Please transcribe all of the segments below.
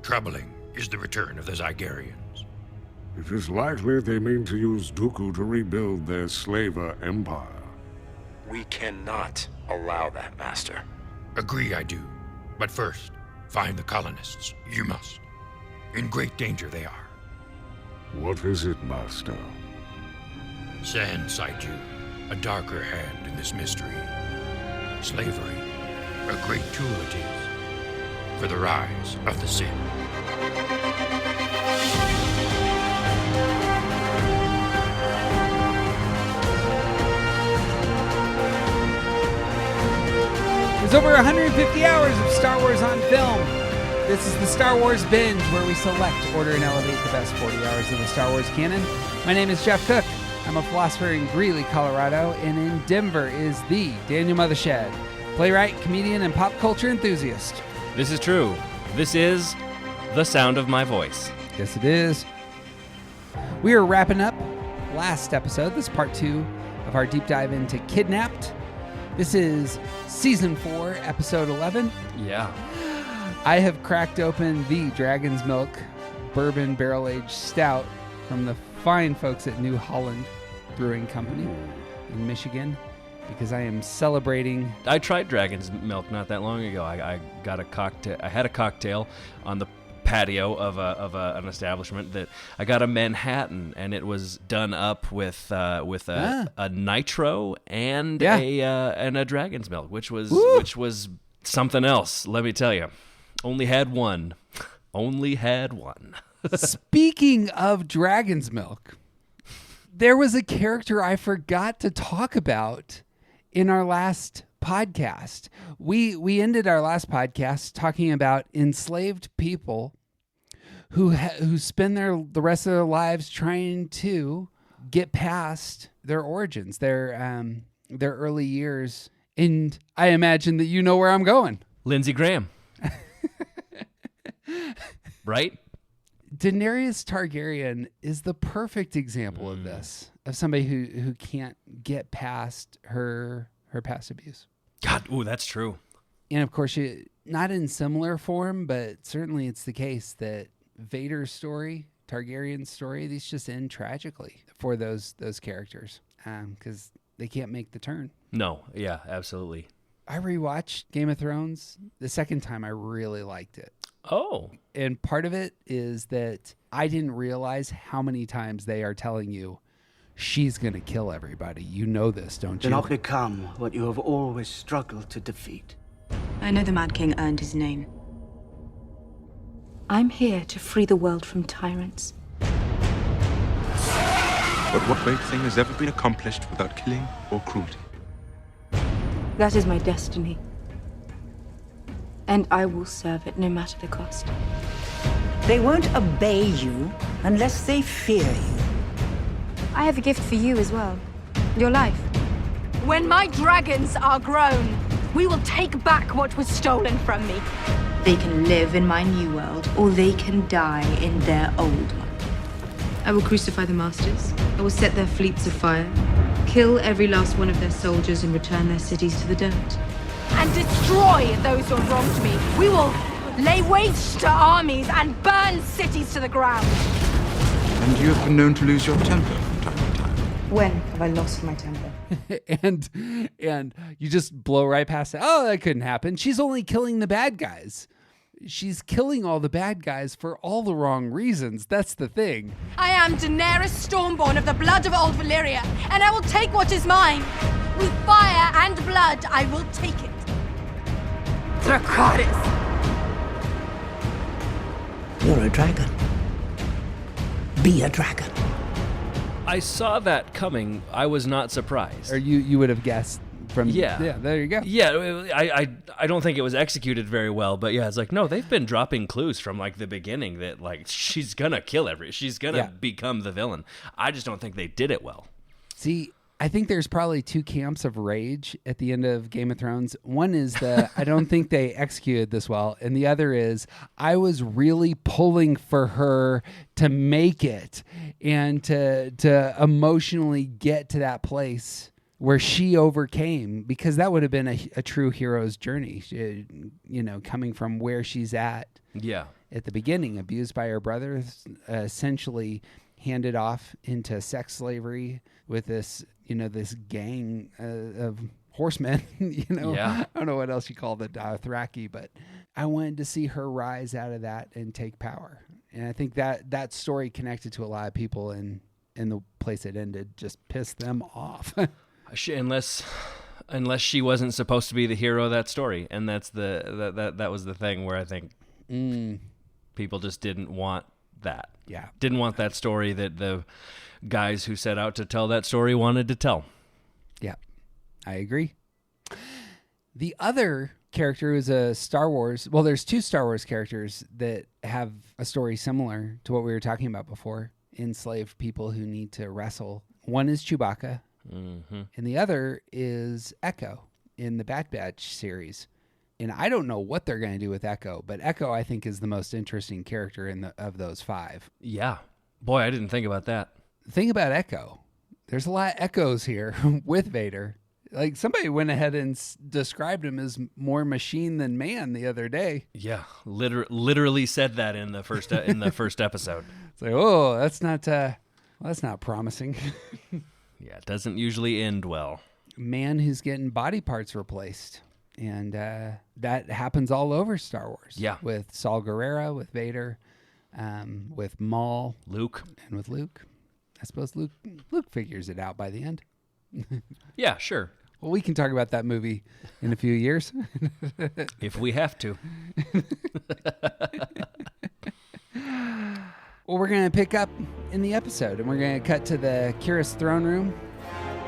Troubling is the return of the Zygarians. It is likely they mean to use Dooku to rebuild their slaver empire. We cannot allow that, Master. Agree I do. But first, find the colonists. You must. In great danger they are. What is it, Master? Sand Saiju, a darker hand in this mystery. Slavery, a great tool it is for the rise of the Sith. There's over 150 hours of Star Wars on film. This is the Star Wars Binge, where we select, order, and elevate the best 40 hours of the Star Wars canon. My name is Jeff Cook. I'm a philosopher in Greeley, Colorado, and in Denver is the Daniel Mothershed, playwright, comedian, and pop culture enthusiast. This is true. This is the sound of my voice. Yes, it is. We are wrapping up last episode. This is part 2 of our deep dive into Kidnapped. This is Season 4, Episode 11. Yeah. I have cracked open the Dragon's Milk Bourbon Barrel-Aged Stout from the fine folks at New Holland Brewing Company in Michigan because I am celebrating. I tried Dragon's Milk not that long ago. I got a cocktail. I had a cocktail on the patio of an establishment that I got a Manhattan, and it was done up with a nitro and a Dragon's Milk, which was something else. Let me tell you, only had one. Speaking of Dragon's Milk, there was a character I forgot to talk about in our last podcast. We ended our last podcast talking about enslaved people who spend the rest of their lives trying to get past their origins, their early years. And I imagine that you know where I'm going. Lindsey Graham. Right? Daenerys Targaryen is the perfect example of this, of somebody who can't get past her past abuse. God, ooh, that's true. And of course, not in similar form, but certainly it's the case that Vader's story, Targaryen's story, these just end tragically for those characters because they can't make the turn. No, yeah, absolutely. I rewatched Game of Thrones the second time. I really liked it. Oh. And part of it is that I didn't realize how many times they are telling you, she's going to kill everybody. You know this, don't you? Do not become what you have always struggled to defeat. I know the Mad King earned his name. I'm here to free the world from tyrants. But what great thing has ever been accomplished without killing or cruelty? That is my destiny. And I will serve it no matter the cost. They won't obey you unless they fear you. I have a gift for you as well. Your life. When my dragons are grown, we will take back what was stolen from me. They can live in my new world, or they can die in their old one. I will crucify the masters. I will set their fleets afire, kill every last one of their soldiers, and return their cities to the dirt. And destroy those who have wronged me. We will lay waste to armies and burn cities to the ground. And you have been known to lose your temper from time to time. When have I lost my temper? and you just blow right past it. Oh, that couldn't happen. She's only killing the bad guys. She's killing all the bad guys for all the wrong reasons. That's the thing. I am Daenerys Stormborn of the blood of old Valyria, and I will take what is mine. With fire and blood, I will take it. Dracarys. You're a dragon. Be a dragon. I saw that coming. I was not surprised. Or you would have guessed from... Yeah, there you go. Yeah, I don't think it was executed very well, but yeah, it's like, no, they've been dropping clues from like the beginning that like she's gonna kill she's gonna become the villain. I just don't think they did it well. See, I think there's probably two camps of rage at the end of Game of Thrones. One is I don't think they executed this well. And the other is I was really pulling for her to make it and to emotionally get to that place where she overcame, because that would have been a true hero's journey, coming from where she's at. Yeah. at the beginning, abused by her brother, essentially handed off into sex slavery with this, this gang of horsemen. Yeah. I don't know what else you call the Dothraki, but I wanted to see her rise out of that and take power. And I think that story connected to a lot of people, and the place it ended just pissed them off. Unless she wasn't supposed to be the hero of that story, and that was the thing where I think people just didn't want that. Yeah, didn't want that story that the guys who set out to tell that story wanted to tell. Yeah, I agree. The other character is a Star Wars. Well, there's two Star Wars characters that have a story similar to what we were talking about before. Enslaved people who need to wrestle. One is Chewbacca, and the other is Echo in the Bad Batch series. And I don't know what they're going to do with Echo, but Echo I think is the most interesting character of those five. Yeah, boy, I didn't think about that. The thing about Echo, there's a lot of echoes here with Vader. Like somebody went ahead and described him as more machine than man the other day. Yeah, literally said that in the first episode. It's like, oh, that's not promising. Yeah, it doesn't usually end well. Man who's getting body parts replaced, and that happens all over Star Wars. Yeah, with Saul Guerrero, with Vader, with Maul, Luke, and with Luke. I suppose Luke figures it out by the end. Yeah, sure. Well, we can talk about that movie in a few years. If we have to. Well, we're going to pick up in the episode, and we're going to cut to the Kyrus throne room.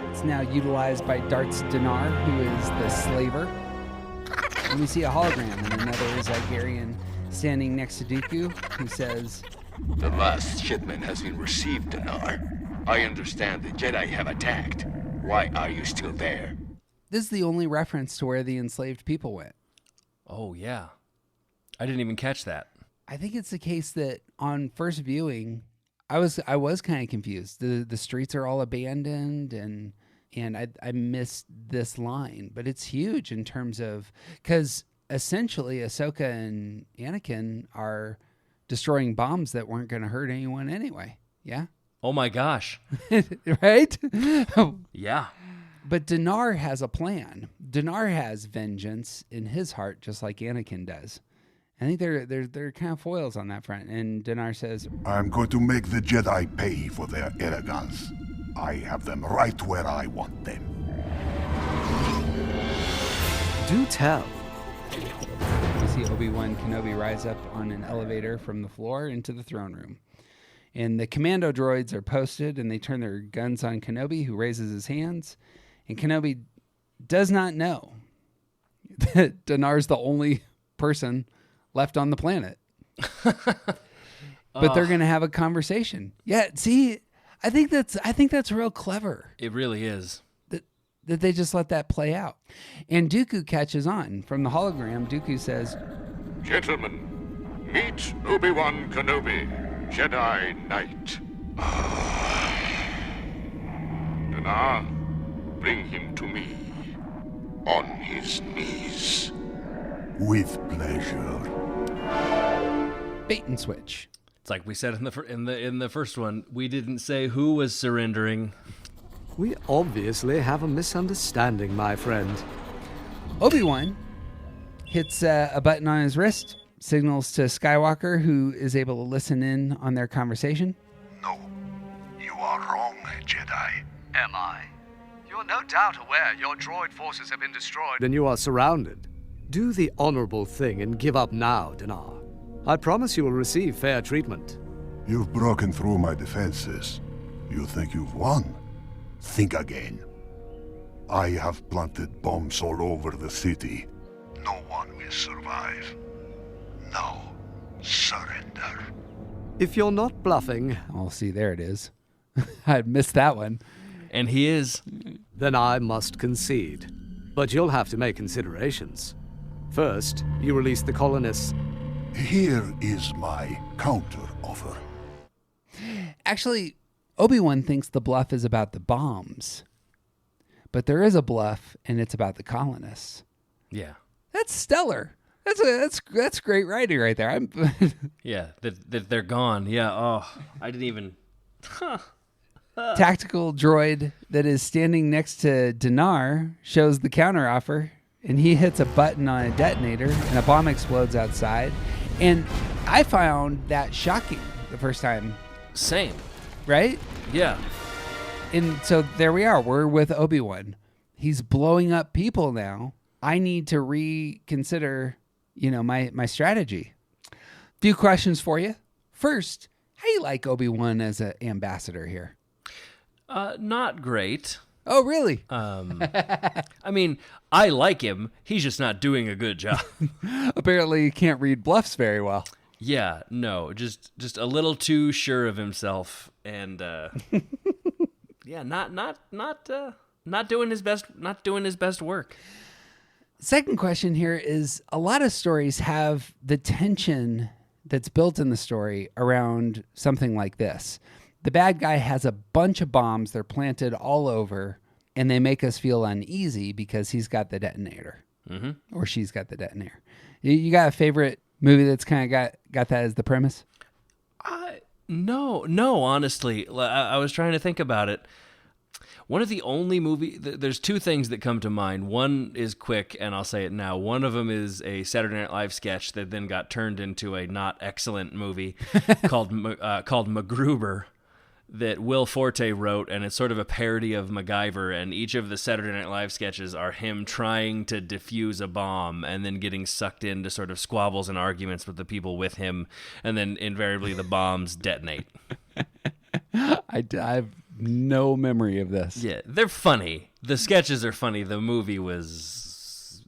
It's now utilized by Darts Dinar, who is the slaver. And we see a hologram, and another Zygerian standing next to Dooku, who says, "The last shipment has been received, Dinar. I understand the Jedi have attacked. Why are you still there?" This is the only reference to where the enslaved people went. Oh, yeah. I didn't even catch that. I think it's the case that on first viewing, I was kind of confused. The streets are all abandoned, and I missed this line, but it's huge in terms of, because essentially Ahsoka and Anakin are destroying bombs that weren't going to hurt anyone anyway. Yeah. Oh my gosh. Right? Yeah. But Dinar has a plan. Dinar has vengeance in his heart, just like Anakin does. I think they're kind of foils on that front. And Dinar says, "I'm going to make the Jedi pay for their arrogance. I have them right where I want them." Do tell. We see Obi-Wan Kenobi rise up on an elevator from the floor into the throne room. And the commando droids are posted, and they turn their guns on Kenobi, who raises his hands. And Kenobi does not know that Dinar's the only person left on the planet. But they're going to have a conversation. Yeah, see, I think that's real clever. It really is. That they just let that play out. And Dooku catches on. From the hologram, Dooku says, "Gentlemen, meet Obi-Wan Kenobi, Jedi Knight. Dinar, bring him to me, on his knees." "With pleasure." Bait and switch. It's like we said in the first one, we didn't say who was surrendering. We obviously have a misunderstanding, my friend. Obi-Wan hits a button on his wrist, signals to Skywalker, who is able to listen in on their conversation. "No, you are wrong, Jedi." "Am I? You're no doubt aware your droid forces have been destroyed." "Then you are surrounded. Do the honorable thing and give up now, Dinar. I promise you will receive fair treatment." "You've broken through my defenses. You think you've won? Think again. I have planted bombs all over the city. No one will survive. Now, surrender." "If you're not bluffing..." Oh, see, there it is. I missed that one. And he is. "Then I must concede. But you'll have to make considerations. First, you release the colonists." "Here is my counter-offer." Actually, Obi-Wan thinks the bluff is about the bombs. But there is a bluff, and it's about the colonists. Yeah. That's stellar. That's great writing right there. Yeah, that they're gone. Yeah. Oh, I didn't even. Tactical droid that is standing next to Dinar shows the counteroffer, and he hits a button on a detonator, and a bomb explodes outside. And I found that shocking the first time. Same. Right? Yeah. And so there we are. We're with Obi-Wan. He's blowing up people now. I need to reconsider, my strategy. Few questions for you. First, how do you like Obi-Wan as an ambassador here? Not great. Oh, really? I mean, I like him. He's just not doing a good job. Apparently, he can't read bluffs very well. Yeah, no, just a little too sure of himself, and yeah, not doing his best work. Second question here is, a lot of stories have the tension that's built in the story around something like this. The bad guy has a bunch of bombs. They're planted all over, and they make us feel uneasy because he's got the detonator, or she's got the detonator. You got a favorite movie that's kind of got that as the premise? No, honestly. I was trying to think about it. One of the only there's two things that come to mind. One is quick, and I'll say it now. One of them is a Saturday Night Live sketch that then got turned into a not excellent movie called MacGruber that Will Forte wrote, and it's sort of a parody of MacGyver, and each of the Saturday Night Live sketches are him trying to defuse a bomb and then getting sucked into sort of squabbles and arguments with the people with him, and then invariably the bombs detonate. I have no memory of this. Yeah, they're funny. The sketches are funny. The movie it's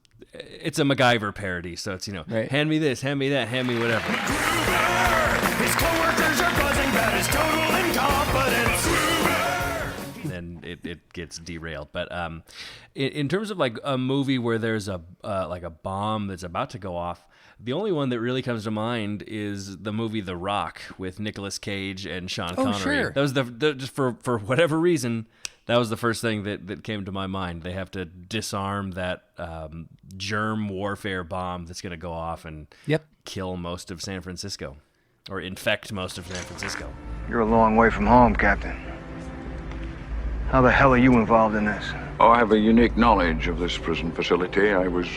a MacGyver parody, so it's, right. Hand me this, hand me that, hand me whatever. His coworkers are buzzing about his total incompetence. Then it gets derailed. But in terms of like a movie where there's a bomb that's about to go off, the only one that really comes to mind is the movie The Rock with Nicolas Cage and Sean Connery. Sure. That was just for whatever reason, that was the first thing that came to my mind. They have to disarm that germ warfare bomb that's going to go off and kill most of San Francisco, or infect most of San Francisco. You're a long way from home, Captain. How the hell are you involved in this? Oh, I have a unique knowledge of this prison facility. I was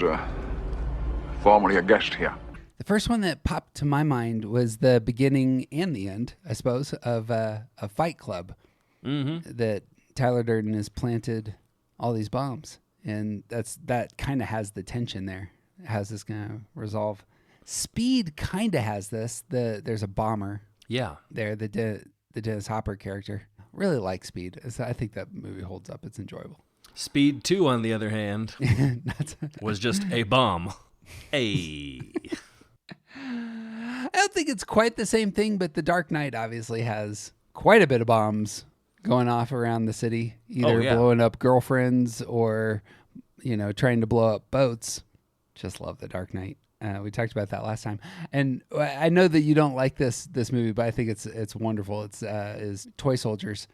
formerly a guest here. The first one that popped to my mind was the beginning and the end, I suppose, of a Fight Club. That Tyler Durden has planted all these bombs, and that kind of has the tension there. How's this going to resolve? Speed kind of has this. There's a bomber. Yeah. There, the Dennis Hopper character. Really like Speed. I think that movie holds up. It's enjoyable. Speed 2, on the other hand, was just a bomb. I don't think it's quite the same thing, but The Dark Knight obviously has quite a bit of bombs going off around the city, either blowing up girlfriends or, trying to blow up boats. Just love The Dark Knight. We talked about that last time, and I know that you don't like this movie, but I think it's wonderful. It's is Toy Soldiers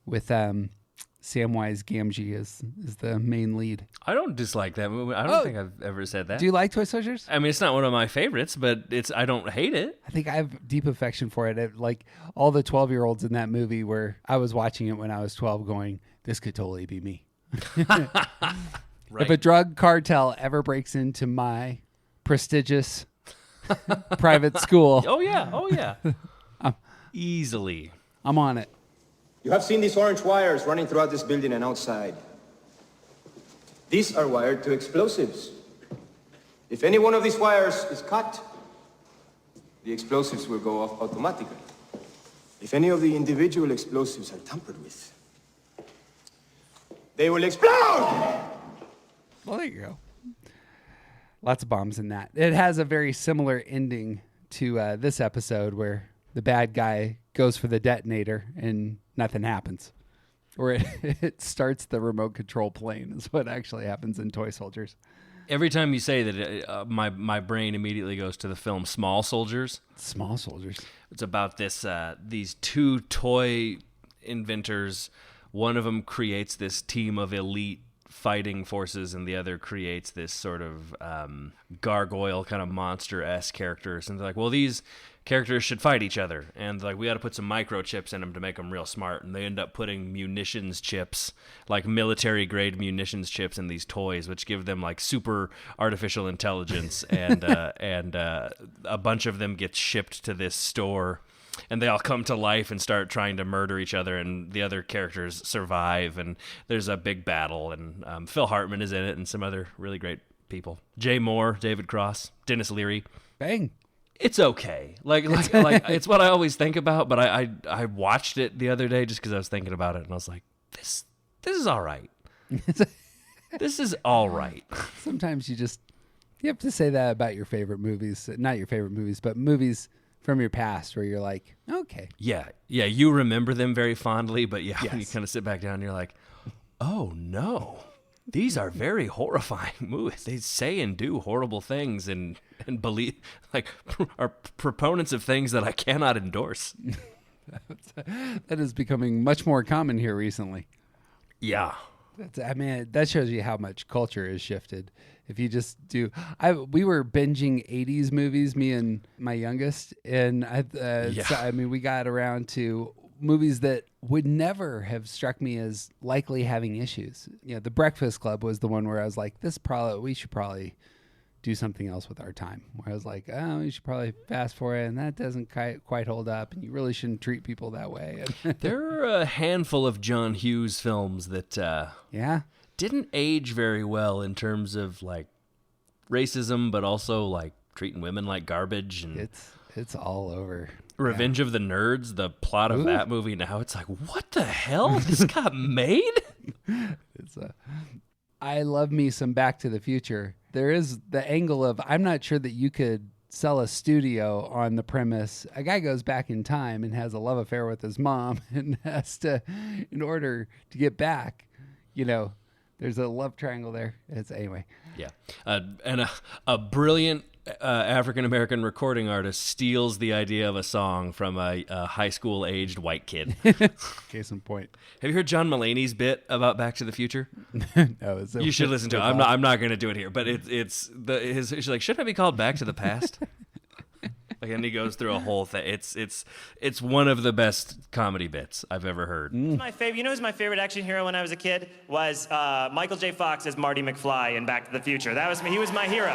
with Samwise Gamgee is the main lead. I don't dislike that movie. I don't think I've ever said that. Do you like Toy Soldiers? I mean, it's not one of my favorites, but I don't hate it. I think I have deep affection for it. Like all the 12-year-olds in that movie where I was watching it when I was 12 going, this could totally be me. Right. If a drug cartel ever breaks into my prestigious private school. Oh, yeah. Easily. I'm on it. You have seen these orange wires running throughout this building and outside. These are wired to explosives. If any one of these wires is cut, the explosives will go off automatically. If any of the individual explosives are tampered with, they will explode! Well, there you go. Lots of bombs in that. It has a very similar ending to this episode where the bad guy goes for the detonator and nothing happens. Or it starts the remote control plane is what actually happens in Toy Soldiers. Every time you say that, my brain immediately goes to the film Small Soldiers. Small Soldiers. It's about these two toy inventors. One of them creates this team of elite fighting forces, and the other creates this sort of gargoyle kind of monster-esque characters. And they're like, well, these characters should fight each other, and like we got to put some microchips in them to make them real smart. And they end up putting munitions chips, like military-grade munitions chips, in these toys, which give them like super artificial intelligence. and a bunch of them get shipped to this store. And they all come to life and start trying to murder each other, and the other characters survive, and there's a big battle, and Phil Hartman is in it, and some other really great people. Jay Moore, David Cross, Dennis Leary. Bang. It's okay. Like it's what I always think about, but I watched it the other day just because I was thinking about it, and I was like, this is all right. This is all right. Sometimes you have to say that about your favorite movies. Not your favorite movies, but movies from your past where you're like, okay. Yeah, you remember them very fondly, but Yes. when you kind of sit back down, you're like, oh no, these are very horrifying movies. They say and do horrible things and believe, like, are proponents of things that I cannot endorse. That is becoming much more common here recently. Yeah. That shows you how much culture has shifted. If you just do, we were binging 80s movies, me and my youngest, and we got around to movies that would never have struck me as likely having issues. You know, The Breakfast Club was the one where I was like, we should probably do something else with our time. Where I was like, oh, you should probably fast forward, and that doesn't quite hold up, and you really shouldn't treat people that way. There are a handful of John Hughes films that didn't age very well in terms of like racism, but also like treating women like garbage. And it's all over. Revenge of the Nerds, the plot of that movie now, it's like, what the hell? This got made? I love me some Back to the Future. There is the angle of, I'm not sure that you could sell a studio on the premise a guy goes back in time and has a love affair with his mom and has to, in order to get back, there's a love triangle there. Anyway. Yeah. And a brilliant African-American recording artist steals the idea of a song from a high school aged white kid. Case in point. Have you heard John Mulaney's bit about Back to the Future? No, you should listen to it. I'm not going to do it here, but she's like, shouldn't it be called Back to the Past? And he goes through a whole thing. It's one of the best comedy bits I've ever heard. My favorite. You know who's my favorite action hero when I was a kid? Was Michael J. Fox as Marty McFly in Back to the Future. That was me. He was my hero.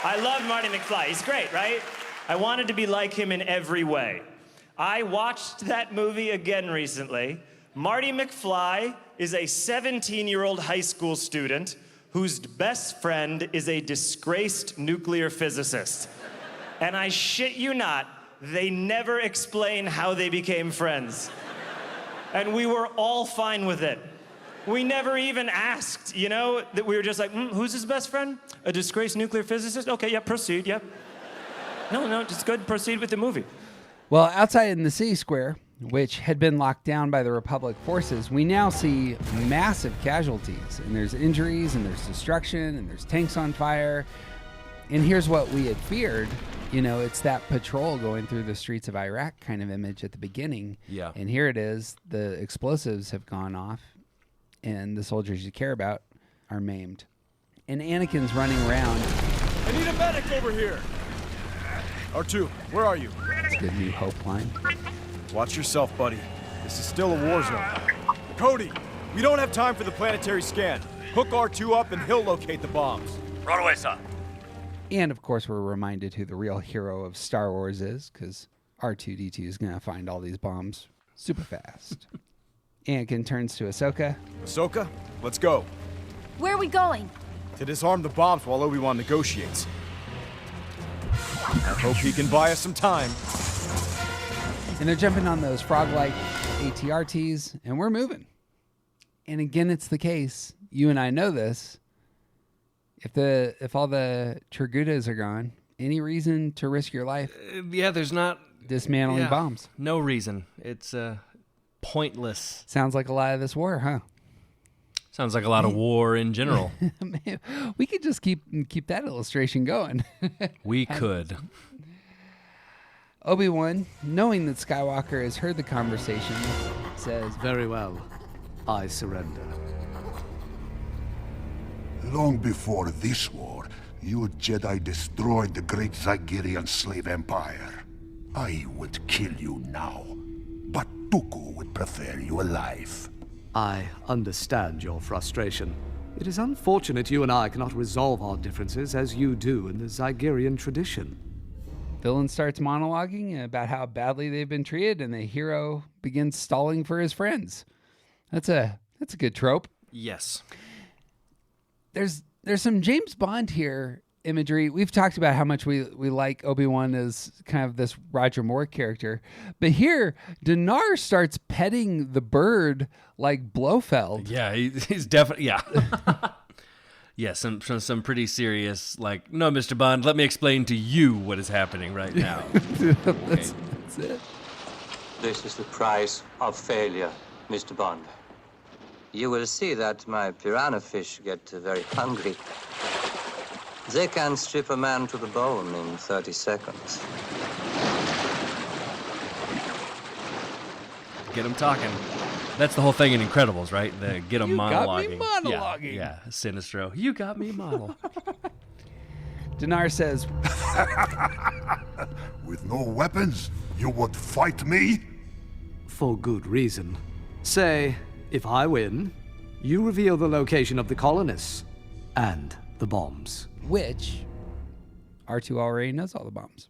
I loved Marty McFly. He's great, right? I wanted to be like him in every way. I watched that movie again recently. Marty McFly is a 17-year-old high school student whose best friend is a disgraced nuclear physicist. And I shit you not, they never explain how they became friends. And we were all fine with it. We never even asked, that we were just like, who's his best friend? A disgraced nuclear physicist? Okay, yeah, proceed, yeah. No, just go ahead and proceed with the movie. Well, outside in the city square, which had been locked down by the Republic forces, we now see massive casualties. And there's injuries, and there's destruction, and there's tanks on fire. And here's what we had feared. It's that patrol going through the streets of Iraq kind of image at the beginning. Yeah. And here it is. The explosives have gone off, and the soldiers you care about are maimed. And Anakin's running around. I need a medic over here. R2, where are you? It's a good New Hope line. Watch yourself, buddy. This is still a war zone. Cody, we don't have time for the planetary scan. Hook R2 up and he'll locate the bombs. Right away, son. And, of course, we're reminded who the real hero of Star Wars is, because R2-D2 is going to find all these bombs super fast. Anakin turns to Ahsoka. Ahsoka, let's go. Where are we going? To disarm the bombs while Obi-Wan negotiates. I hope he can buy us some time. And they're jumping on those frog-like ATRTs, and we're moving. And again, it's the case. You and I know this. If all the Chirgutas are gone, any reason to risk your life? There's not dismantling bombs. No reason. It's pointless. Sounds like a lot of this war, huh? Sounds like a lot of war in general. Man, we could just keep that illustration going. We could. Obi-Wan, knowing that Skywalker has heard the conversation, says, "Very well. I surrender." Long before this war, you Jedi destroyed the great Zygerian slave empire. I would kill you now, but Dooku would prefer you alive. I understand your frustration. It is unfortunate you and I cannot resolve our differences as you do in the Zygerian tradition. Villain starts monologuing about how badly they've been treated, and the hero begins stalling for his friends. That's a good trope. Yes. There's some James Bond here imagery. We've talked about how much we like Obi-Wan as kind of this Roger Moore character. But here, Dinar starts petting the bird like Blofeld. Yeah, he's definitely, yeah. Yeah, some pretty serious, like, no, Mr. Bond, let me explain to you what is happening right now. That's it. This is the price of failure, Mr. Bond. You will see that my piranha fish get very hungry. They can strip a man to the bone in 30 seconds. Get him talking. That's the whole thing in Incredibles, right? The get him monologuing. Got me monologuing. Yeah, Sinestro. You got me monologuing. Dinar says, With no weapons, you would fight me? For good reason. Say, if I win, you reveal the location of the colonists and the bombs. which R2 already knows all the bombs.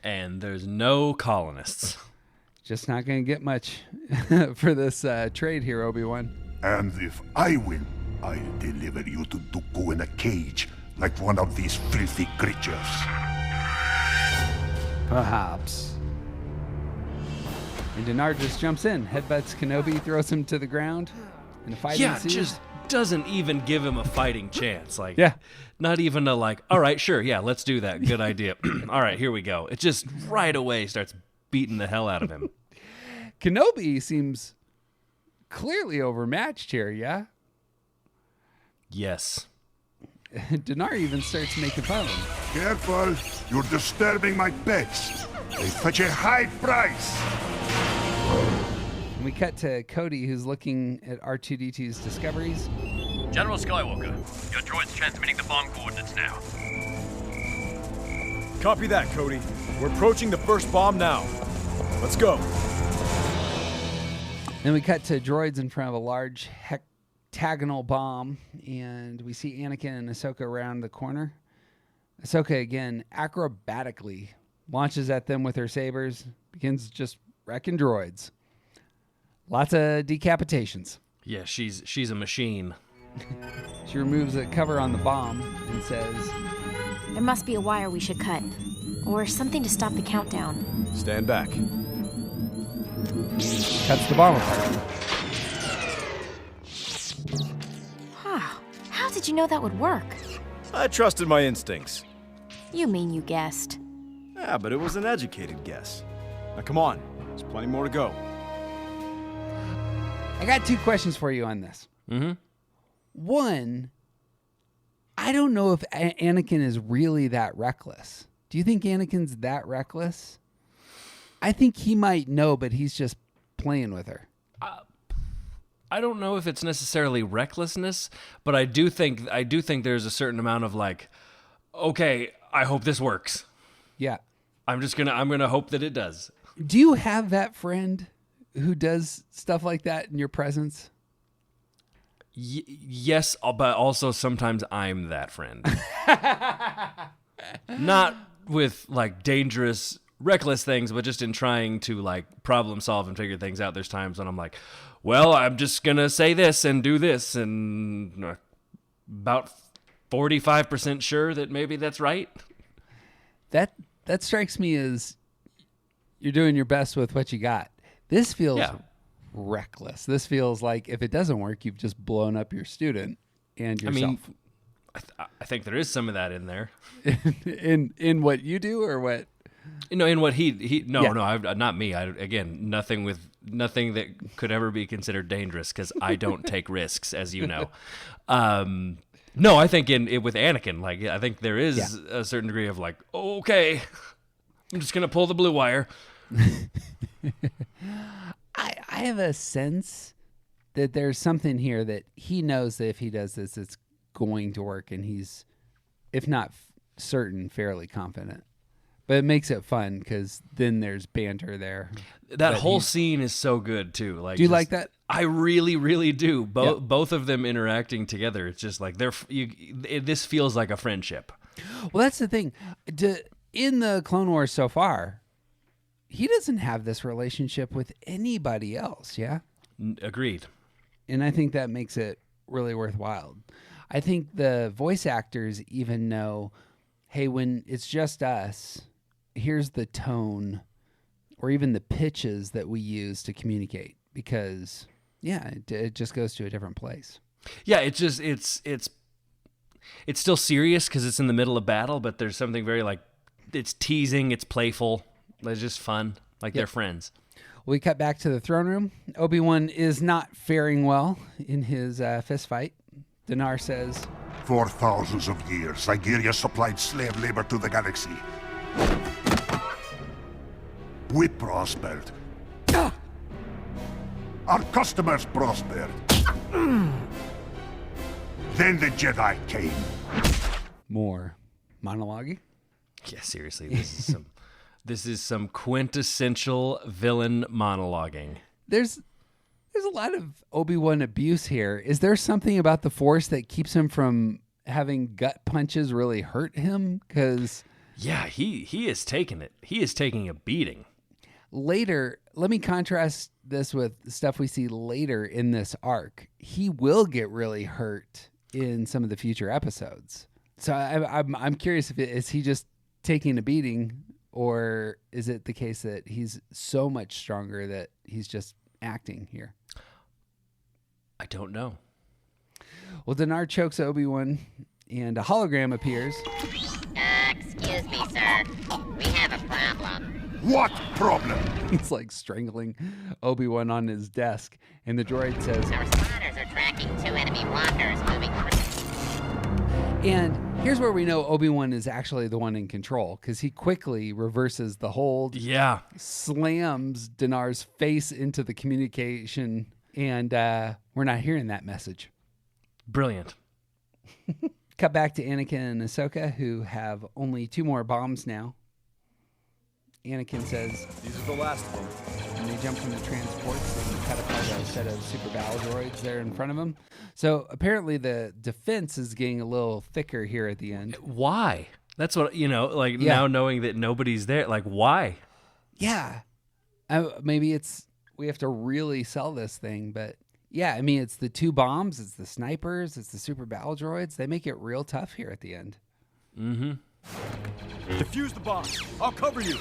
And there's no colonists. Just not going to get much for this trade here, Obi-Wan. And if I win, I'll deliver you to Dooku in a cage, like one of these filthy creatures. Perhaps. And Dinar just jumps in, headbutts Kenobi, throws him to the ground, and a fight ensues. Just doesn't even give him a fighting chance. Like, yeah. Not even a like, all right, sure, yeah, let's do that. Good idea. All right, here we go. It just right away starts beating the hell out of him. Kenobi seems clearly overmatched here, yeah? Yes. Dinar even starts making fun of him. Careful, you're disturbing my pets. They fetch a high price. And we cut to Cody, who's looking at R2-D2's discoveries. General Skywalker, your droid's transmitting the bomb coordinates now. Copy that, Cody. We're approaching the first bomb now. Let's go. Then we cut to droids in front of a large hectagonal bomb, and we see Anakin and Ahsoka around the corner. Ahsoka, again, acrobatically launches at them with her sabers, begins just wrecking droids. Lots of decapitations. Yeah, she's a machine. She removes a cover on the bomb and says, There must be a wire we should cut. Or something to stop the countdown. Stand back. Cuts the bomb apart. How did you know that would work? I trusted my instincts. You mean you guessed? Yeah, but it was an educated guess. Now come on, there's plenty more to go. I got two questions for you on this. Mm-hmm. One, I don't know if Anakin is really that reckless. Do you think Anakin's that reckless? I think he might know, but he's just playing with her. I don't know if it's necessarily recklessness, but I do think there's a certain amount of like, okay, I hope this works. Yeah. I'm gonna hope that it does. Do you have that friend who does stuff like that in your presence? Yes, but also sometimes I'm that friend. Not with like dangerous, reckless things, but just in trying to like problem solve and figure things out. There's times when I'm like, well, I'm just gonna say this and do this, and about 45% sure that maybe that's right. That strikes me as you're doing your best with what you got. This feels reckless. This feels like if it doesn't work, you've just blown up your student and yourself. I mean, I think there is some of that in there. in what you do, or what? In what he not me. Again, nothing that could ever be considered dangerous because I don't take risks, as you know. No, I think with Anakin, like I think there is a certain degree of like, okay, I'm just gonna pull the blue wire. I have a sense that there's something here that he knows that if he does this, it's going to work, and he's, if not certain, fairly confident. But it makes it fun because then there's banter there. That whole scene is so good too. Like, do you like that? I really, really do. Both of them interacting together. It's just like this feels like a friendship. Well, that's the thing. In the Clone Wars so far, he doesn't have this relationship with anybody else. Yeah, agreed. And I think that makes it really worthwhile. I think the voice actors even know, hey, when it's just us, here's the tone or even the pitches that we use to communicate, because it just goes to a different place. Yeah, it's still serious because it's in the middle of battle, but there's something very like, it's teasing, it's playful, it's just fun, like they're friends. We cut back to the throne room. Obi-Wan is not faring well in his fist fight. Dinar says, "For thousands of years, Sigeria supplied slave labor to the galaxy. We prospered. Our customers prospered. Then the Jedi came." More monologue. Yeah, seriously, this is some quintessential villain monologuing. There's a lot of Obi-Wan abuse here. Is there something about the Force that keeps him from having gut punches really hurt him? Because he is taking it. He is taking a beating. Later, let me contrast this with stuff we see later in this arc. He will get really hurt in some of the future episodes. So I'm curious if is he just taking a beating, or is it the case that he's so much stronger that he's just acting here? I don't know. Well, Dinar chokes Obi-Wan, and a hologram appears. Excuse me, sir. We have a problem. What problem? He's like strangling Obi-Wan on his desk, and the droid says, "Our spotters are tracking 2 enemy walkers moving." And here's where we know Obi-Wan is actually the one in control, because he quickly reverses the hold. Yeah. Slams Dinar's face into the communication, and we're not hearing that message. Brilliant. Cut back to Anakin and Ahsoka, who have only 2 more bombs now. Anakin says, "These are the last of them." And they jump from the transports and cut apart a set of super battle droids there in front of them. So apparently the defense is getting a little thicker here at the end. Why? That's what, now knowing that nobody's there, like, why? Yeah. Maybe we have to really sell this thing, but yeah, I mean, it's the 2 bombs, it's the snipers, it's the super battle droids. They make it real tough here at the end. Mm-hmm. Defuse the bomb. I'll cover you.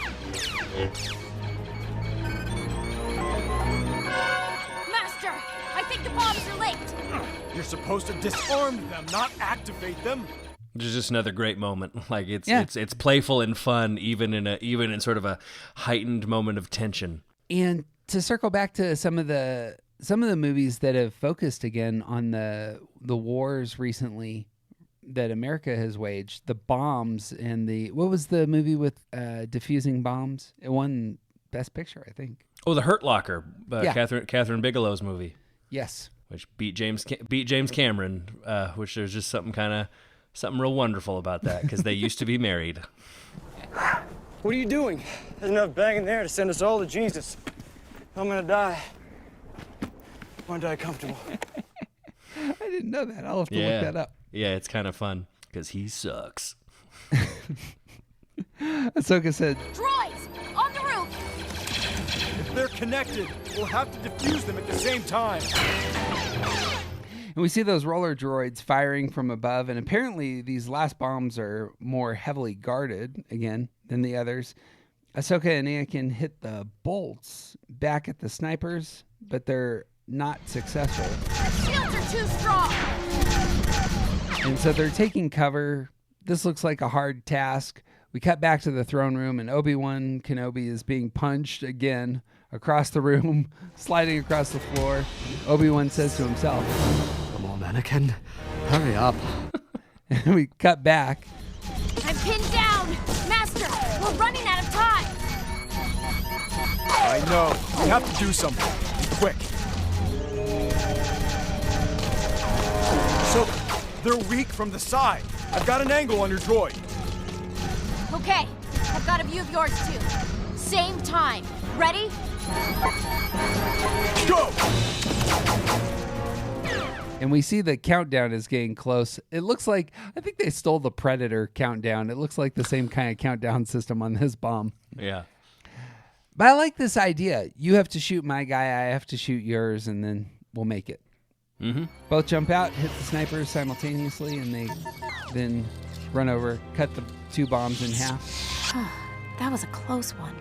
Master, I think the bombs are linked. You're supposed to disarm them, not activate them. There's just another great moment. Like it's playful and fun, even in sort of a heightened moment of tension. And to circle back to some of the movies that have focused again on the wars recently that America has waged, the bombs and what was the movie with diffusing bombs? It won Best Picture, I think. Oh, The Hurt Locker, Catherine Bigelow's movie. Yes, which beat James Cameron. Which there's just something real wonderful about that, because they used to be married. What are you doing? There's enough bang in there to send us all to Jesus. I'm gonna die. I wanna die comfortable. I didn't know that. I'll have to look that up. Yeah, it's kind of fun, because he sucks. Ahsoka said, "Droids, on the roof!" If they're connected, we'll have to defuse them at the same time. And we see those roller droids firing from above, and apparently these last bombs are more heavily guarded, again, than the others. Ahsoka and Anakin hit the bolts back at the snipers, but they're not successful. The shields are too strong! And so they're taking cover. This looks like a hard task. We cut back to the throne room, and Obi-Wan Kenobi is being punched again across the room, sliding across the floor. Obi-Wan says to himself, "Come on, Anakin, hurry up." And we cut back. I'm pinned down! Master, we're running out of time! I know. We have to do something. Quick. So, They're weak from the side. I've got an angle on your droid. Okay, I've got a view of yours too. Same time. Ready? Go! And we see the countdown is getting close. It looks like, I think they stole the Predator countdown. It looks like the same kind of countdown system on this bomb. Yeah. But I like this idea. You have to shoot my guy, I have to shoot yours, and then we'll make it. Mm-hmm. Both jump out, hit the snipers simultaneously, and they then run over, cut the two bombs in half. That was a close one.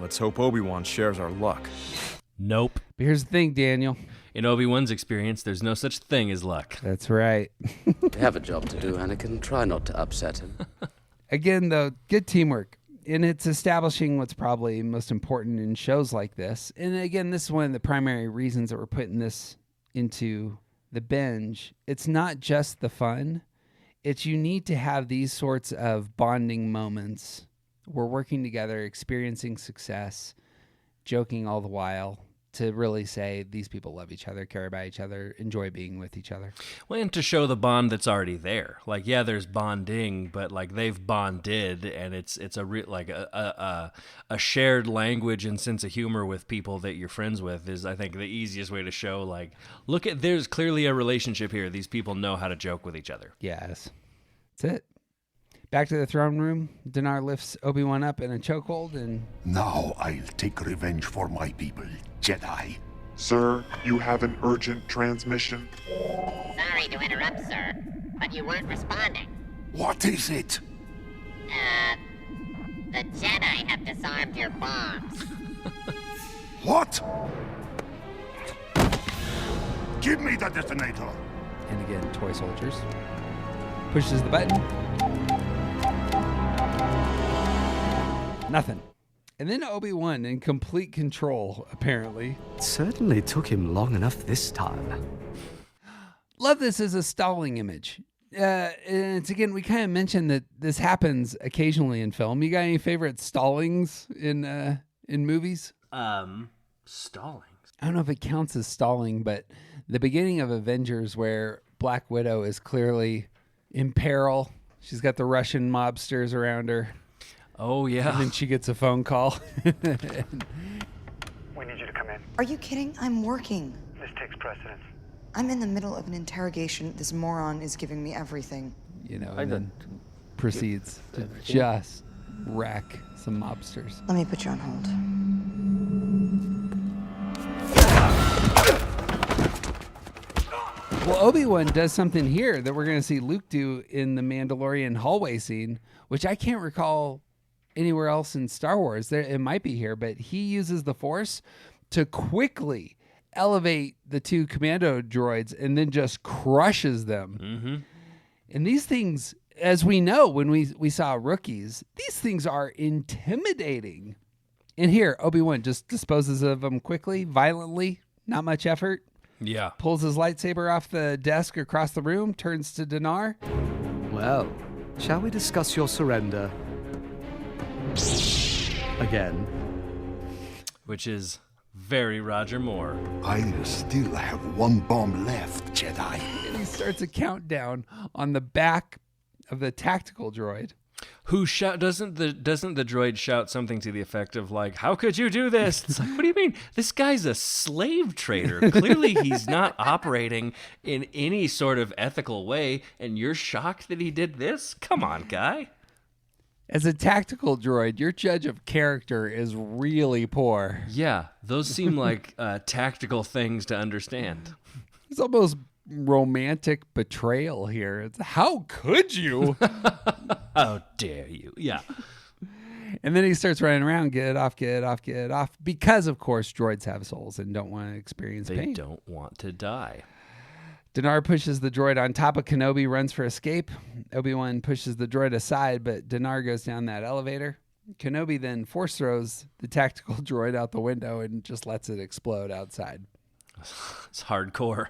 Let's hope Obi-Wan shares our luck. Nope. But here's the thing, Daniel. In Obi-Wan's experience, there's no such thing as luck. That's right. You have a job to do, Anakin. Try not to upset him. Again, though, good teamwork. And it's establishing what's probably most important in shows like this. And again, this is one of the primary reasons that we're putting this into the binge. It's not just the fun. It's you need to have these sorts of bonding moments. We're working together, experiencing success, joking all the while, to really say these people love each other, care about each other, enjoy being with each other. Well, and to show the bond that's already there. Like, yeah, there's bonding, but like they've bonded, and it's a shared language and sense of humor with people that you're friends with is, I think, the easiest way to show, like, look at, there's clearly a relationship here. These people know how to joke with each other. Yes. That's it. Back to the throne room. Dinar lifts Obi-Wan up in a chokehold and... Now I'll take revenge for my people, Jedi. Sir, you have an urgent transmission. Sorry to interrupt, sir, but you weren't responding. What is it? The Jedi have disarmed your bombs. What? Give me the detonator. And again, toy soldiers. Pushes the button. Nothing. And then Obi-Wan in complete control, apparently. It certainly took him long enough this time. Love this as a stalling image. And it's, again, we kind of mentioned that this happens occasionally in film. You got any favorite stallings in movies? Stallings? I don't know if it counts as stalling, but the beginning of Avengers where Black Widow is clearly in peril. She's got the Russian mobsters around her. Oh, yeah. And then she gets a phone call. We need you to come in. Are you kidding? I'm working. This takes precedence. I'm in the middle of an interrogation. This moron is giving me everything. You know, and then proceeds to just wreck some mobsters. Let me put you on hold. Well, Obi-Wan does something here that we're going to see Luke do in the Mandalorian hallway scene, which I can't recall anywhere else in Star Wars. It might be here, but he uses the Force to quickly elevate the two commando droids and then just crushes them. Mm-hmm. And these things, as we know when we saw Rookies, these things are intimidating. And here, Obi-Wan just disposes of them quickly, violently, not much effort. Yeah. Pulls his lightsaber off the desk across the room, turns to Dinar. Well, shall we discuss your surrender? Again. Which is very Roger Moore. I still have one bomb left, Jedi. And he starts a countdown on the back of the tactical droid. Who doesn't the droid shout something to the effect of like, "How could you do this?" It's like, what do you mean? This guy's a slave trader. Clearly, he's not operating in any sort of ethical way, and you're shocked that he did this? Come on, guy. As a tactical droid, your judge of character is really poor. Yeah, those seem like tactical things to understand. It's almost romantic betrayal here. It's, how could you? How dare you? Yeah. And then he starts running around, get off, because, of course, droids have souls and don't want to experience pain. They don't want to die. Dinar pushes the droid on top of Kenobi, runs for escape. Obi-Wan pushes the droid aside, but Dinar goes down that elevator. Kenobi then force throws the tactical droid out the window and just lets it explode outside. It's hardcore.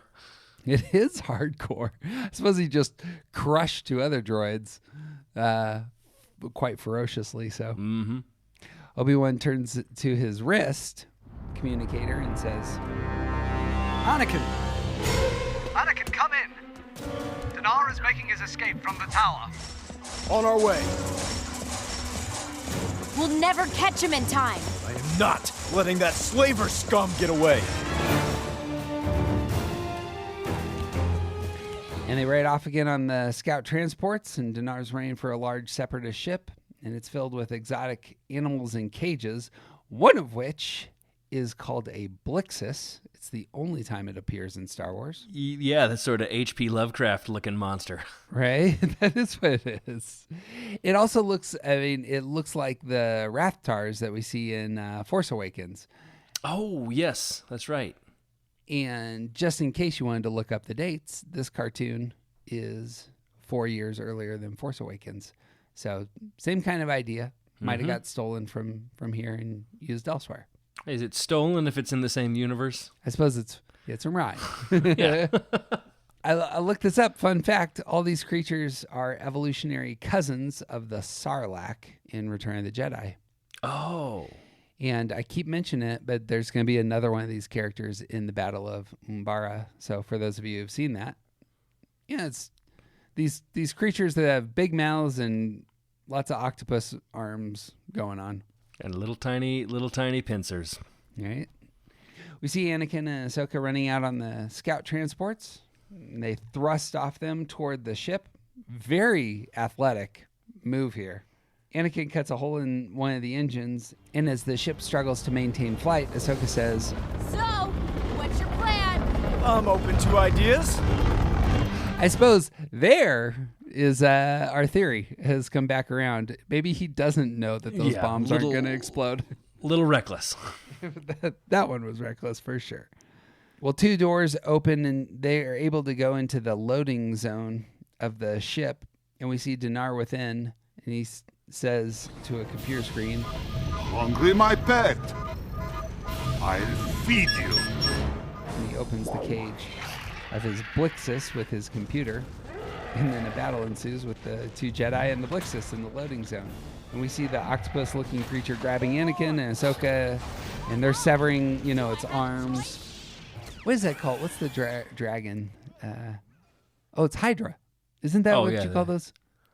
It is hardcore. I suppose he just crushed two other droids quite ferociously. So Obi-Wan turns to his wrist communicator and says, Anakin, come in. Dinar is making his escape from the tower. On our way. We'll never catch him in time. I am not letting that slaver scum get away. And they ride off again on the scout transports, and Dinar's running for a large separatist ship, and it's filled with exotic animals in cages, one of which is called a Blixus. It's the only time it appears in Star Wars. Yeah, that sort of H.P. Lovecraft-looking monster. Right? That is what it is. It also looks, it looks like the Rathtars that we see in Force Awakens. Oh, yes, that's right. And just in case you wanted to look up the dates, this cartoon is 4 years earlier than Force Awakens. So same kind of idea. Might have got stolen from here and used elsewhere. Is it stolen if it's in the same universe? I suppose it's a rhyme. Yeah. I looked this up. Fun fact, all these creatures are evolutionary cousins of the Sarlacc in Return of the Jedi. Oh. And I keep mentioning it, but there's going to be another one of these characters in the Battle of Umbara. So for those of you who've seen that, yeah, it's these creatures that have big mouths and lots of octopus arms going on. And little tiny pincers. Right. We see Anakin and Ahsoka running out on the scout transports. They thrust off them toward the ship. Very athletic move here. Anakin cuts a hole in one of the engines, and as the ship struggles to maintain flight, Ahsoka says, So, what's your plan? I'm open to ideas. I suppose there is our theory has come back around. Maybe he doesn't know that those bombs aren't going to explode. Little reckless. that one was reckless for sure. Well, two doors open, and they are able to go into the loading zone of the ship, and we see Dinar within, and he says to a computer screen, "Hungry, my pet? I'll feed you." And he opens the cage of his Blixus with his computer, and then a battle ensues with the two Jedi and the Blixus in the loading zone. And we see the octopus-looking creature grabbing Anakin and Ahsoka, and they're severing, its arms. What is that called? What's the dragon? It's Hydra. Isn't that what you call those?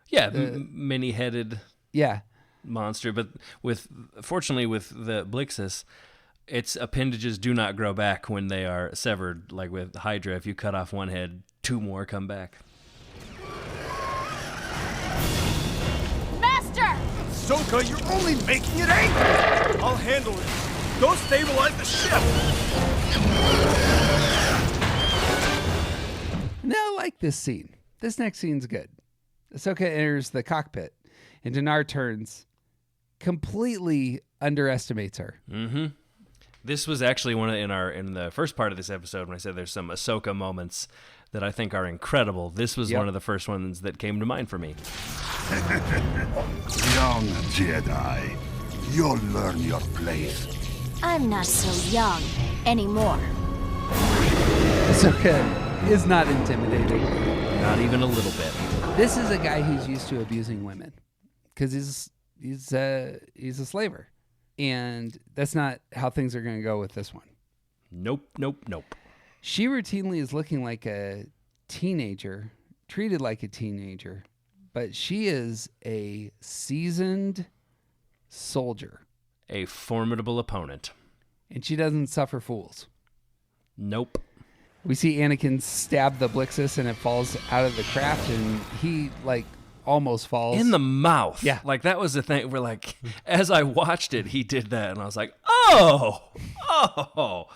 Yeah, many-headed monster. But fortunately with the Blixus, its appendages do not grow back when they are severed. Like with Hydra, if you cut off one head, two more come back. Master! Ahsoka, you're only making it angry! I'll handle it. Go stabilize the ship! Now I like this scene. This next scene's good. Ahsoka enters the cockpit, and Dinar turns, completely underestimates her. Mm-hmm. This was actually one in the first part of this episode when I said there's some Ahsoka moments that I think are incredible. This was one of the first ones that came to mind for me. Young Jedi, you'll learn your place. I'm not so young anymore. Ahsoka is not intimidating. Not even a little bit. This is a guy who's used to abusing women because he's a slaver. And that's not how things are going to go with this one. Nope. She routinely is looking like a teenager, treated like a teenager, but she is a seasoned soldier. A formidable opponent. And she doesn't suffer fools. Nope. We see Anakin stab the Blixus and it falls out of the craft, and he almost falls in the mouth. Yeah, that was the thing. We're as I watched it, he did that, and I was like, oh,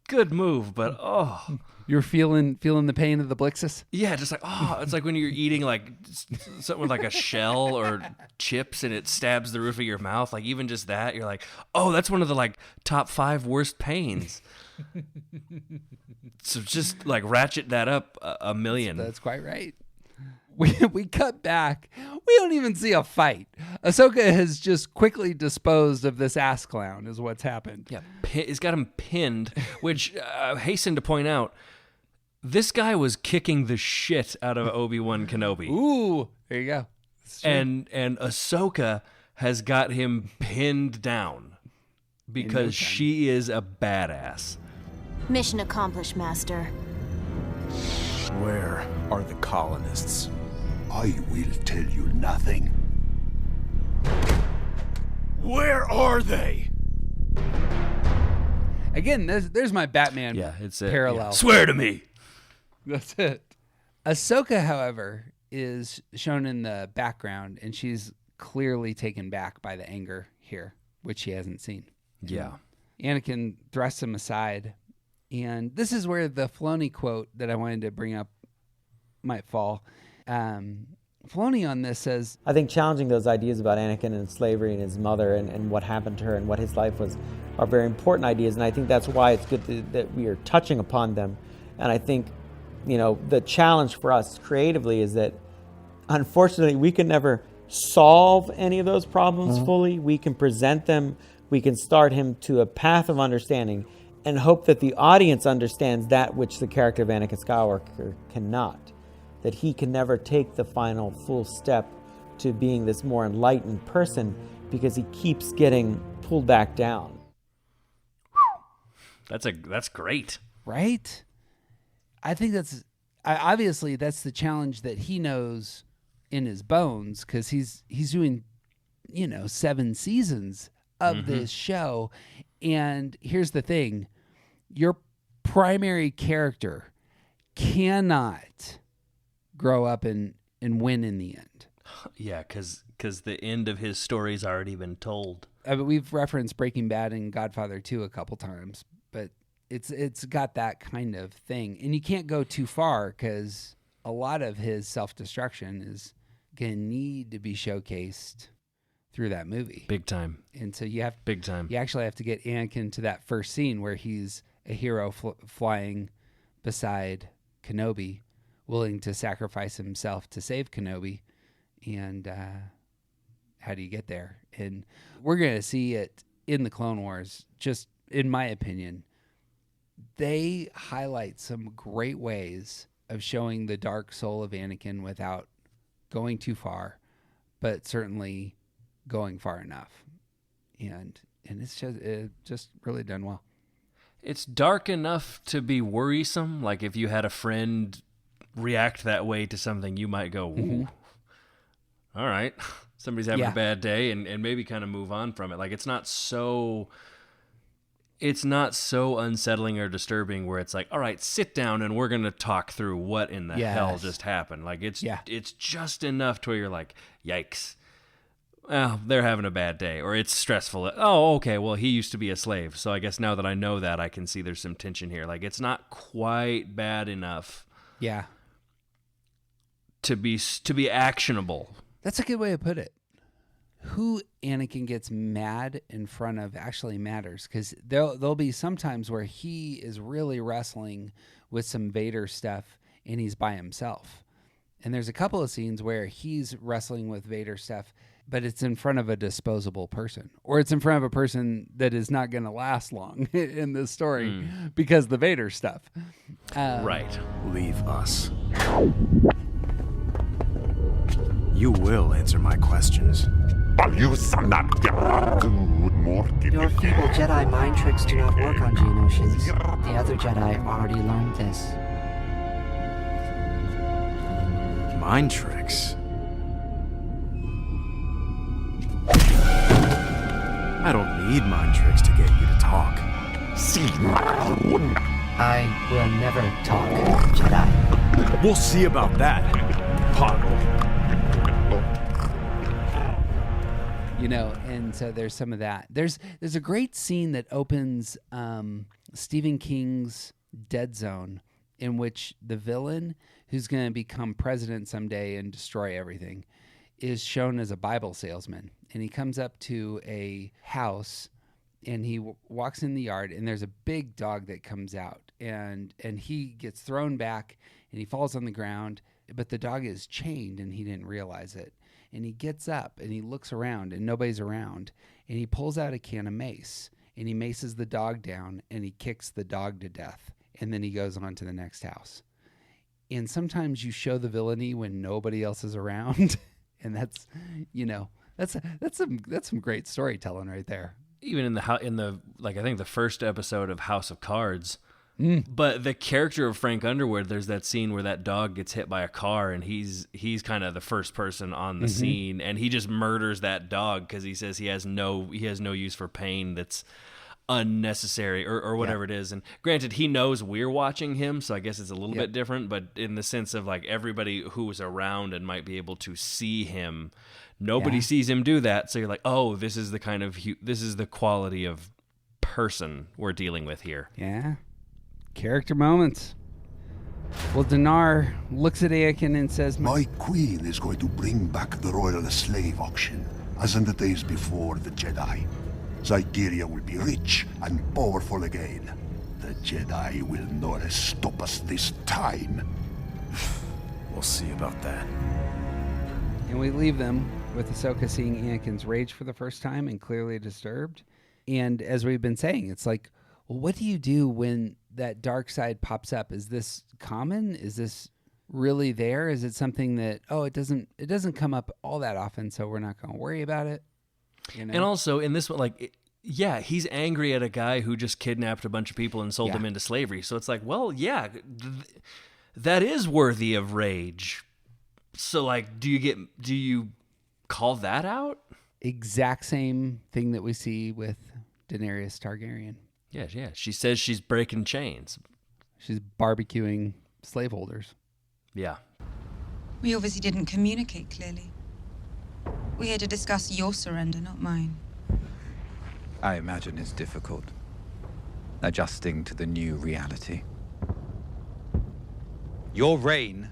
good move, but you're feeling the pain of the Blixus. Yeah, just it's like when you're eating something with a shell or chips, and it stabs the roof of your mouth. Even just that, you're like, oh, that's one of the top 5 worst pains. So just ratchet that up a million. That's quite right. We cut back. We don't even see a fight. Ahsoka has just quickly disposed of this ass clown is what's happened. Yeah, he's got him pinned, which I hasten to point out, this guy was kicking the shit out of Obi-Wan Kenobi. Ooh, there you go. And Ahsoka has got him pinned down because she is a badass. Mission accomplished, Master. Where are the colonists? I will tell you nothing. Where are they? Again, there's my Batman parallel. Yeah. Swear to me. That's it. Ahsoka, however, is shown in the background, and she's clearly taken back by the anger here, which she hasn't seen. Yeah. Anakin thrusts him aside, and this is where the Filoni quote that I wanted to bring up might fall. Filoni on this says, I think challenging those ideas about Anakin and slavery and his mother and what happened to her and what his life was are very important ideas, and I think that's why it's good that we are touching upon them. And I think, the challenge for us creatively is that, unfortunately, we can never solve any of those problems fully. We can present them. We can start him to a path of understanding and hope that the audience understands that which the character of Anakin Skywalker cannot. That he can never take the final full step to being this more enlightened person because he keeps getting pulled back down. That's great. Right? I think obviously that's the challenge that he knows in his bones, because he's doing 7 seasons of this show. And here's the thing, your primary character cannot grow up and win in the end. Yeah, because the end of his story's already been told. We've referenced Breaking Bad and Godfather 2 a couple times, but it's got that kind of thing. And you can't go too far, because a lot of his self-destruction is going to need to be showcased through that movie. Big time. And so you actually have to get Anakin to that first scene where he's a hero flying beside Kenobi, willing to sacrifice himself to save Kenobi. And how do you get there? And we're going to see it in the Clone Wars. Just in my opinion, they highlight some great ways of showing the dark soul of Anakin without going too far, but certainly going far enough. And it's just really done well. It's dark enough to be worrisome. Like if you had a friend react that way to something, you might go, ooh, all right, somebody's having a bad day, and maybe kind of move on from it. Like it's not so unsettling or disturbing where it's like, all right, sit down and we're going to talk through what in the hell just happened. Like it's just enough to where you're like, yikes. Oh, they're having a bad day, or it's stressful. Oh, okay, well, he used to be a slave, so I guess now that I know that, I can see there's some tension here. Like, it's not quite bad enough to be actionable. That's a good way to put it. Who Anakin gets mad in front of actually matters, because there'll be some times where he is really wrestling with some Vader stuff, and he's by himself. And there's a couple of scenes where he's wrestling with Vader stuff, but it's in front of a disposable person, or it's in front of a person that is not going to last long in this story because the Vader stuff. Right. Leave us. You will answer my questions. Your feeble Jedi mind tricks do not work on Geonosians. The other Jedi already learned this. Mind tricks? I don't need mind tricks to get you to talk. I will never talk, Jedi. We'll see about that, Pop. And so there's some of that. There's a great scene that opens Stephen King's Dead Zone, in which the villain, who's going to become president someday and destroy everything, is shown as a Bible salesman. And he comes up to a house, and he walks in the yard, and there's a big dog that comes out, and he gets thrown back, and he falls on the ground, but the dog is chained, and he didn't realize it. And he gets up, and he looks around, and nobody's around, and he pulls out a can of mace, and he maces the dog down, and he kicks the dog to death, and then he goes on to the next house. And sometimes you show the villainy when nobody else is around, and that's some great storytelling right there. Even in the I think the first episode of House of Cards, But the character of Frank Underwood, there's that scene where that dog gets hit by a car, and he's kind of the first person on the scene, and he just murders that dog because he says he has no use for pain that's unnecessary or whatever it is. And granted, he knows we're watching him, so I guess it's a little bit different. But in the sense of like everybody who was around and might be able to see him, nobody sees him do that. So you're like, oh, this is the quality of person we're dealing with here. Yeah. Character moments. Well, Dinar looks at Anakin and says, My queen is going to bring back the royal slave auction, as in the days before the Jedi. Zygeria will be rich and powerful again. The Jedi will not stop us this time. We'll see about that. And we leave them with Ahsoka seeing Anakin's rage for the first time and clearly disturbed. And as we've been saying, it's like, well, what do you do when that dark side pops up? Is this common? Is this really there? Is it something that, it doesn't come up all that often, so we're not going to worry about it? You know? And also in this one, like, he's angry at a guy who just kidnapped a bunch of people and sold them into slavery. So it's like, well, that is worthy of rage. So like, do you call that out? Exact same thing that we see with Daenerys Targaryen. Yeah. She says she's breaking chains. She's barbecuing slaveholders. Yeah. We obviously didn't communicate clearly. We're here to discuss your surrender, not mine. I imagine it's difficult. Adjusting to the new reality. Your reign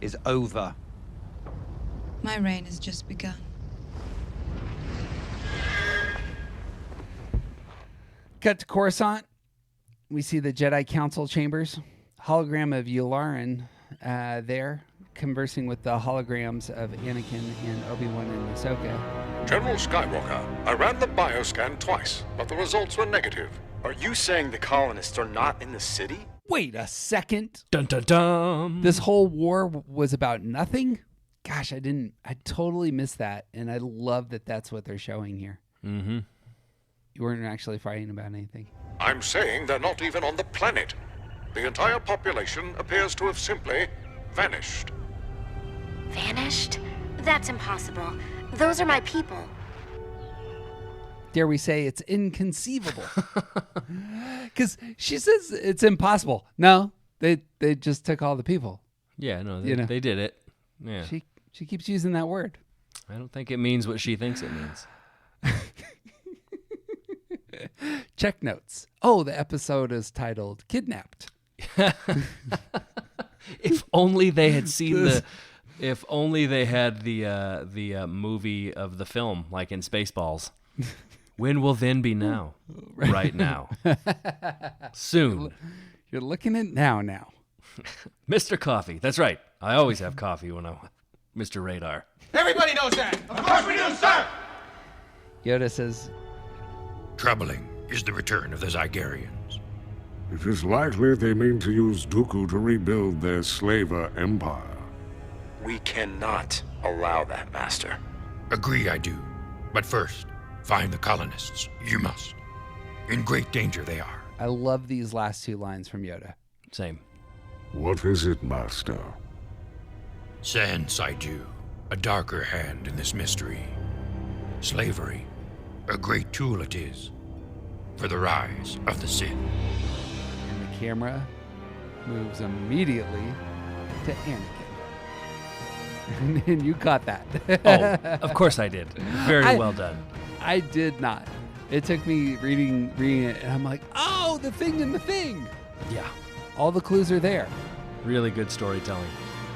is over. My reign has just begun. Cut to Coruscant. We see the Jedi Council chambers. Hologram of Yularen there, conversing with the holograms of Anakin and Obi-Wan and Ahsoka. General Skywalker, I ran the bioscan twice, but the results were negative. Are you saying the colonists are not in the city? Wait a second. Dun dun dun. This whole war was about nothing? Gosh, I totally missed that. And I love that that's what they're showing here. Mm-hmm. You weren't actually fighting about anything. I'm saying they're not even on the planet. The entire population appears to have simply vanished. Vanished? That's impossible. Those are my people. Dare we say it's inconceivable? Because she says it's impossible. No, they just took all the people. Yeah, no, they did it. Yeah. She keeps using that word. I don't think it means what she thinks it means. Check notes. Oh, the episode is titled Kidnapped. If only they had seen if only they had the movie of the film, like in Spaceballs. When will then be now? Right now. Soon. You're looking at now. Mr. Coffee. That's right. I always have coffee when I'm Mr. Radar. Everybody knows that. Of course we do, sir. Yoda says, Troubling is the return of the Zygerians. It is likely they mean to use Dooku to rebuild their slaver empire. We cannot allow that, Master. Agree I do. But first, find the colonists. You must. In great danger they are. I love these last two lines from Yoda. Same. What is it, Master? Sense I do. A darker hand in this mystery. Slavery. A great tool it is. For the rise of the Sith. And the camera moves immediately to Anakin. And you caught that. Oh, of course I did. Very well done. I did not. It took me reading it, and I'm like, oh, the thing in the thing. Yeah. All the clues are there. Really good storytelling.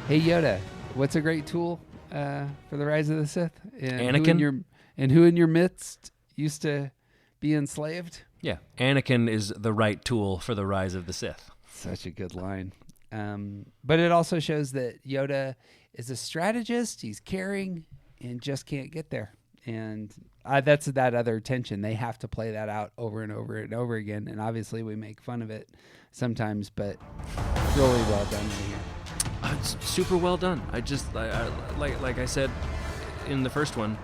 Hey, Yoda, what's a great tool for the rise of the Sith? And Anakin? Who in your midst used to be enslaved? Yeah. Anakin is the right tool for the rise of the Sith. Such a good line. But it also shows that Yoda is a strategist. He's caring and just can't get there. And that's that other tension. They have to play that out over and over and over again. And obviously we make fun of it sometimes, but really well done here. It's super well done. Like I said in the first one,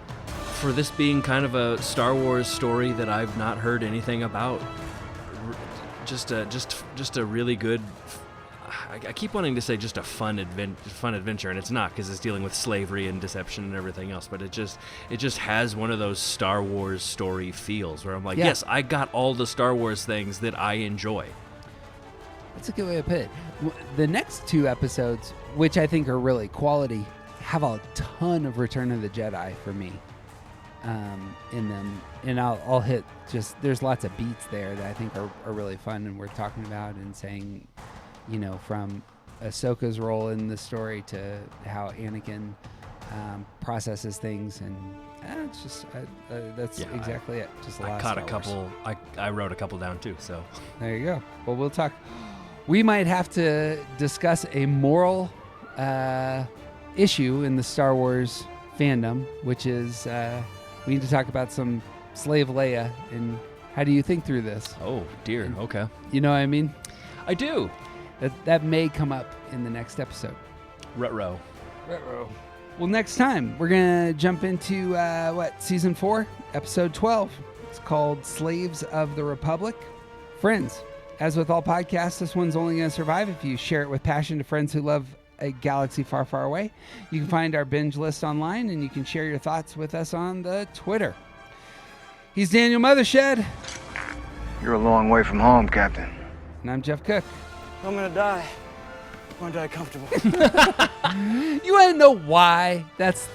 for this being kind of a Star Wars story that I've not heard anything about, just a really good. I keep wanting to say just a fun adventure, and it's not, because it's dealing with slavery and deception and everything else. But it just has one of those Star Wars story feels where I'm like, yes, I got all the Star Wars things that I enjoy. That's a good way to put it. The next 2 episodes, which I think are really quality, have a ton of Return of the Jedi for me in them. And I'll hit just, there's lots of beats there that I think are really fun and worth talking about, and saying, you know, from Ahsoka's role in the story to how Anakin processes things. And it's just, that's exactly it. Just a lot I wrote a couple down too, so. There you go. Well, we'll talk. We might have to discuss a moral issue in the Star Wars fandom, which is we need to talk about some slave Leia, and how do you think through this? Oh, dear. And, okay. You know what I mean? I do. That may come up in the next episode. Ruh-roh. Well, next time, we're going to jump into, Season 4, Episode 12. It's called Slaves of the Republic. Friends, as with all podcasts, this one's only going to survive if you share it with passion to friends who love a galaxy far, far away. You can find our binge list online, and you can share your thoughts with us on the Twitter. He's Daniel Mothershed. You're a long way from home, Captain. And I'm Jeff Cook. I'm gonna die. I want to die comfortable. You want to know why that's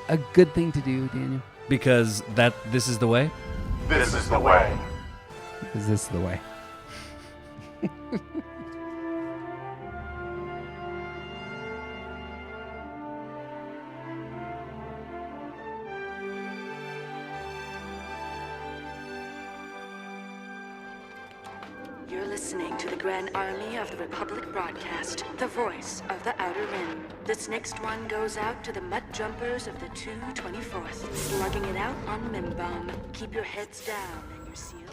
a good thing to do, Daniel? Because this is the way? This is the way. Because this is the way. You're listening to the Grand Army of the Republic broadcast, the voice of the Outer Rim. This next one goes out to the mutt jumpers of the 224th, slugging it out on Mimbom. Keep your heads down and your seals.